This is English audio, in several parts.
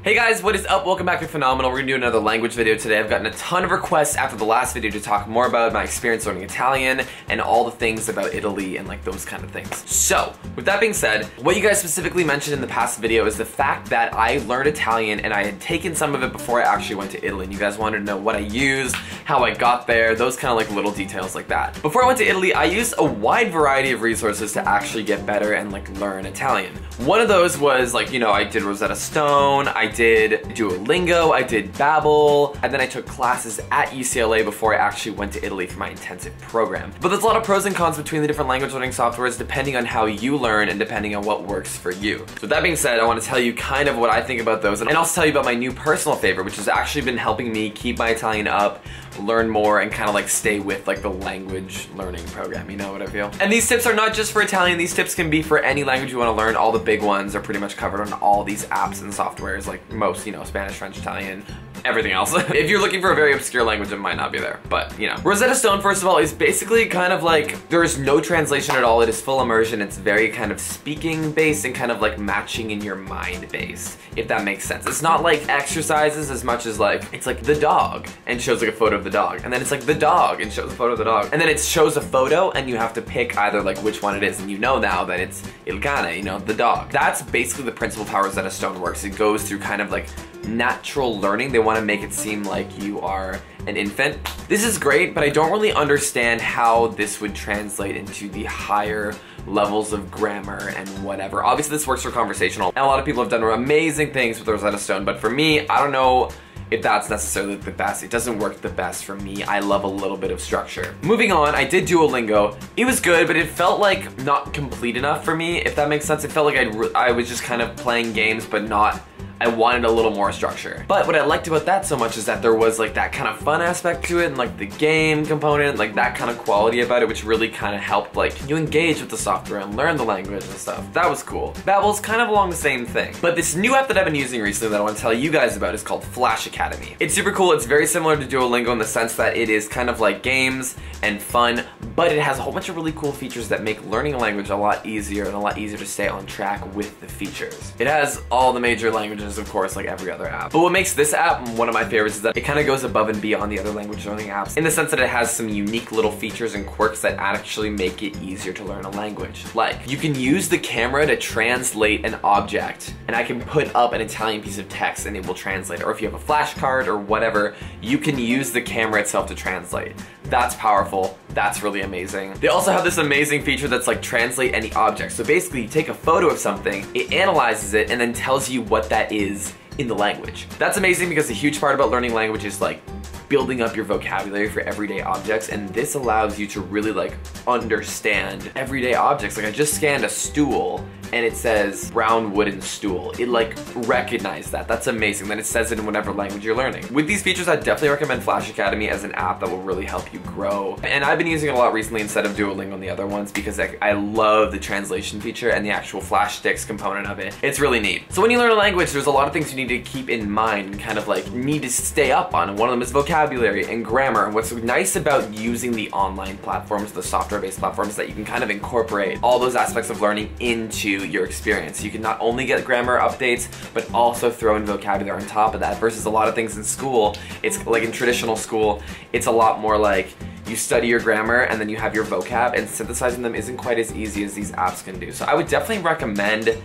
Hey guys, what is up? Welcome back to Phenomenal. We're gonna do another language video today. I've gotten a ton of requests after the last video to talk more about my experience learning Italian and all the things about Italy and like those kind of things. So, with that being said, what you guys specifically mentioned in the past video is the fact that I learned Italian and I had taken some of it before I actually went to Italy. And you guys wanted to know what I used, how I got there, those kind of like little details like that. Before I went to Italy, I used a wide variety of resources to actually get better and like learn Italian. One of those was like, you know, I did Rosetta Stone, I did Duolingo, I did Babbel, and then I took classes at UCLA before I actually went to Italy for my intensive program. But there's a lot of pros and cons between the different language learning softwares depending on how you learn and depending on what works for you. So with that being said, I want to tell you kind of what I think about those and also tell you about my new personal favorite, which has actually been helping me keep my Italian up, learn more, and kind of like stay with like the language learning program, you know what I feel? And these tips are not just for Italian, these tips can be for any language you want to learn. All the big ones are pretty much covered on all these apps and softwares, like most, you know, Spanish, French, Italian, everything else. If you're looking for a very obscure language, it might not be there, but you know. Rosetta Stone, first of all, is basically kind of like, there is no translation at all. It is full immersion. It's very kind of speaking based and kind of like matching in your mind based, if that makes sense. It's not like exercises as much as like, it's like the dog and shows like a photo of the dog. And then it's like the dog and shows a photo of the dog. And then it shows a photo and you have to pick either like which one it is. And you know now that it's il cane, you know, the dog. That's basically the principle of how Rosetta Stone works. It goes through kind of like natural learning. They want to make it seem like you are an infant. This is great, but I don't really understand how this would translate into the higher levels of grammar and whatever. Obviously this works for conversational, and a lot of people have done amazing things with Rosetta Stone, but for me, I don't know if that's necessarily the best. It doesn't work the best for me. I love a little bit of structure. Moving on, I did Duolingo. It was good, but it felt like not complete enough for me, if that makes sense. It felt like I was just kind of playing games, but not, I wanted a little more structure. But what I liked about that so much is that there was like that kind of fun aspect to it and like the game component, like that kind of quality about it, which really kind of helped like you engage with the software and learn the language and stuff. That was cool. Babbel's kind of along the same thing. But this new app that I've been using recently that I want to tell you guys about is called Flash Academy. It's super cool. It's very similar to Duolingo in the sense that it is kind of like games and fun, but it has a whole bunch of really cool features that make learning a language a lot easier and a lot easier to stay on track with the features. It has all the major languages, of course, like every other app. But what makes this app one of my favorites is that it kind of goes above and beyond the other language learning apps in the sense that it has some unique little features and quirks that actually make it easier to learn a language. Like, you can use the camera to translate an object, and I can put up an Italian piece of text and it will translate. Or if you have a flashcard or whatever, you can use the camera itself to translate. That's powerful. That's really amazing. They also have this amazing feature that's like translate any object. So basically you take a photo of something, it analyzes it, and then tells you what that is in the language. That's amazing because a huge part about learning language is like building up your vocabulary for everyday objects, and this allows you to really like understand everyday objects. Like I just scanned a stool and it says brown wooden stool. It like recognized that. That's amazing. Then it says it in whatever language you're learning. With these features, I definitely recommend Flash Academy as an app that will really help you grow. And I've been using it a lot recently instead of Duolingo and the other ones because I love the translation feature and the actual flash sticks component of it. It's really neat. So when you learn a language, there's a lot of things you need to keep in mind and kind of like need to stay up on. And one of them is vocabulary and grammar. And what's nice about using the online platforms, the software-based platforms, is that you can kind of incorporate all those aspects of learning into your experience. You can not only get grammar updates, but also throw in vocabulary on top of that, versus a lot of things in school. It's like in traditional school, it's a lot more like you study your grammar and then you have your vocab, and synthesizing them isn't quite as easy as these apps can do. So I would definitely recommend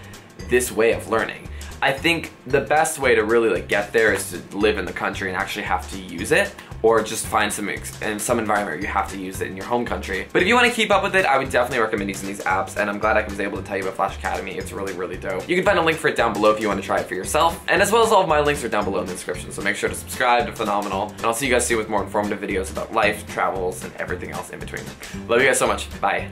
this way of learning. I think the best way to really like get there is to live in the country and actually have to use it, or just find some environment where you have to use it in your home country. But if you want to keep up with it, I would definitely recommend using these apps, and I'm glad I was able to tell you about Flash Academy. It's really, really dope. You can find a link for it down below if you want to try it for yourself, and as well as all of my links are down below in the description, so make sure to subscribe to Phenomenal, and I'll see you guys soon with more informative videos about life, travels, and everything else in between. Love you guys so much. Bye.